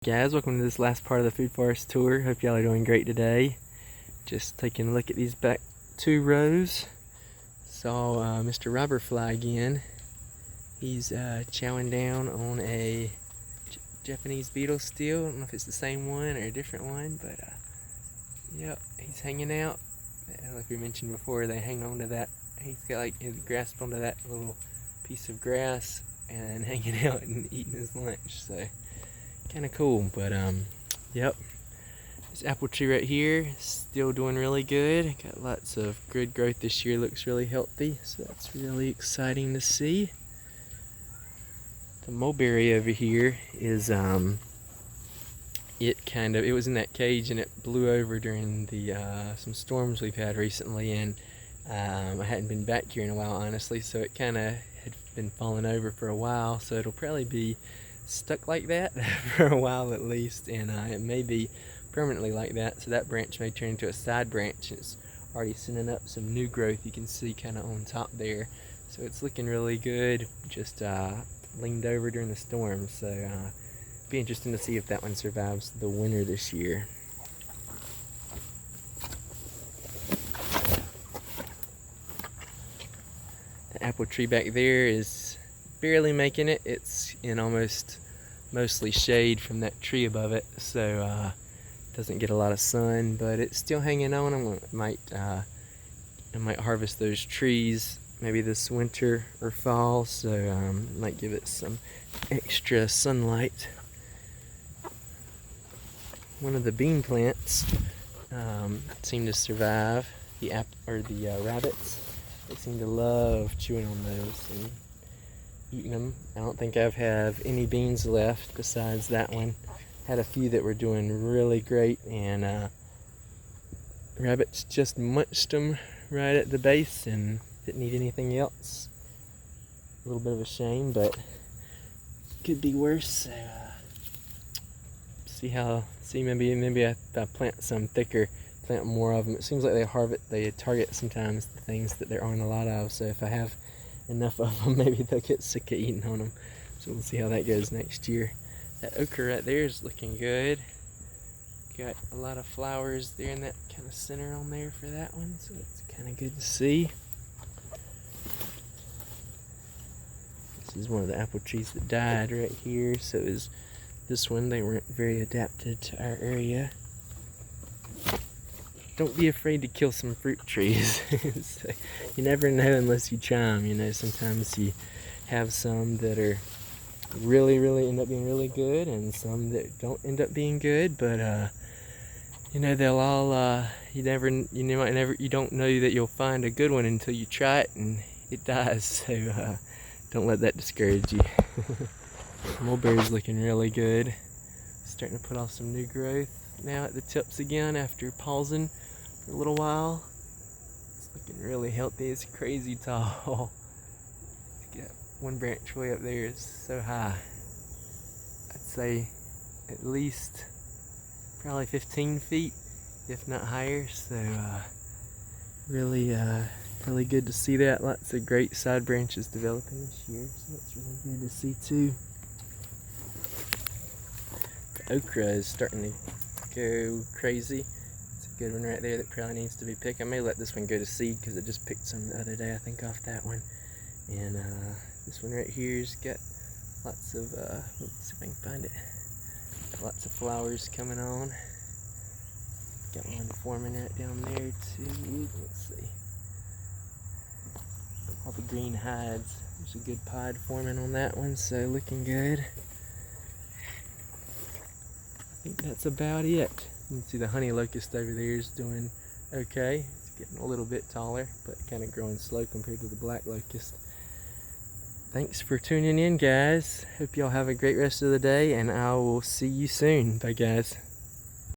Guys, welcome to this last part of the food forest tour. Hope y'all are doing great today. Just taking a look at these back two rows. Saw Mr. Robberfly again. He's chowing down on a Japanese beetle still. I don't know if it's the same one or a different one, but yep, he's hanging out. Like we mentioned before, they hang on to that. He's got like his grasped onto that little piece of grass and hanging out and eating his lunch. So kind of cool. But yep, this apple tree right here still doing really good. Got lots of good growth this year. Looks really healthy, so that's really exciting to see. The mulberry over here is it was in that cage and it blew over during the some storms we've had recently, and I hadn't been back here in a while, honestly, so it kind of had been falling over for a while, so it'll probably be stuck like that for a while at least, and it may be permanently like that, so that branch may turn into a side branch. It's already sending up some new growth, you can see kind of on top there, so it's looking really good. Just leaned over during the storm, so be interesting to see if that one survives the winter this year. The apple tree back there is barely making it. It's in mostly shade from that tree above it, so doesn't get a lot of sun, but it's still hanging on. I might harvest those trees maybe this winter or fall, so might give it some extra sunlight. One of the bean plants seem to survive. The rabbits, they seem to love chewing on those and eating them. I don't think I've have any beans left besides that one. Had a few that were doing really great, and rabbits just munched them right at the base and didn't eat anything else. A little bit of a shame, but could be worse. So maybe I plant some thicker, plant more of them. It seems like they target sometimes the things that there aren't a lot of, so if I have enough of them, maybe they'll get sick of eating on them. So we'll see how that goes next year. That okra right there is looking good. Got a lot of flowers there in that kind of center on there for that one, so it's kind of good to see. This is one of the apple trees that died right here, so is this one. They weren't very adapted to our area. Don't be afraid to kill some fruit trees. So you never know unless you try them. You know, sometimes you have some that are really end up being really good, and some that don't end up being good. But you know, they'll all you don't know that you'll find a good one until you try it and it dies. So don't let that discourage you. Mulberry's looking really good. Starting to put off some new growth now at the tips again after pausing for a little while. It's looking really healthy. It's crazy tall. It's got one branch way up there is so high. I'd say at least probably 15 feet, if not higher. So really good to see that. Lots of great side branches developing this year, so that's really good to see too. The okra is starting to go crazy. It's a good one right there that probably needs to be picked. I may let this one go to seed because I just picked some the other day, I think, off that one. And this one right here's got lots of let's see if I can find it. Lots of flowers coming on. Got one forming right down there too. Let's see. All the green hides. There's a good pod forming on that one, so looking good. I think that's about it. You can see the honey locust over there is doing okay. It's getting a little bit taller, but kind of growing slow compared to the black locust. Thanks for tuning in, guys. Hope y'all have a great rest of the day, and I will see you soon. Bye, guys.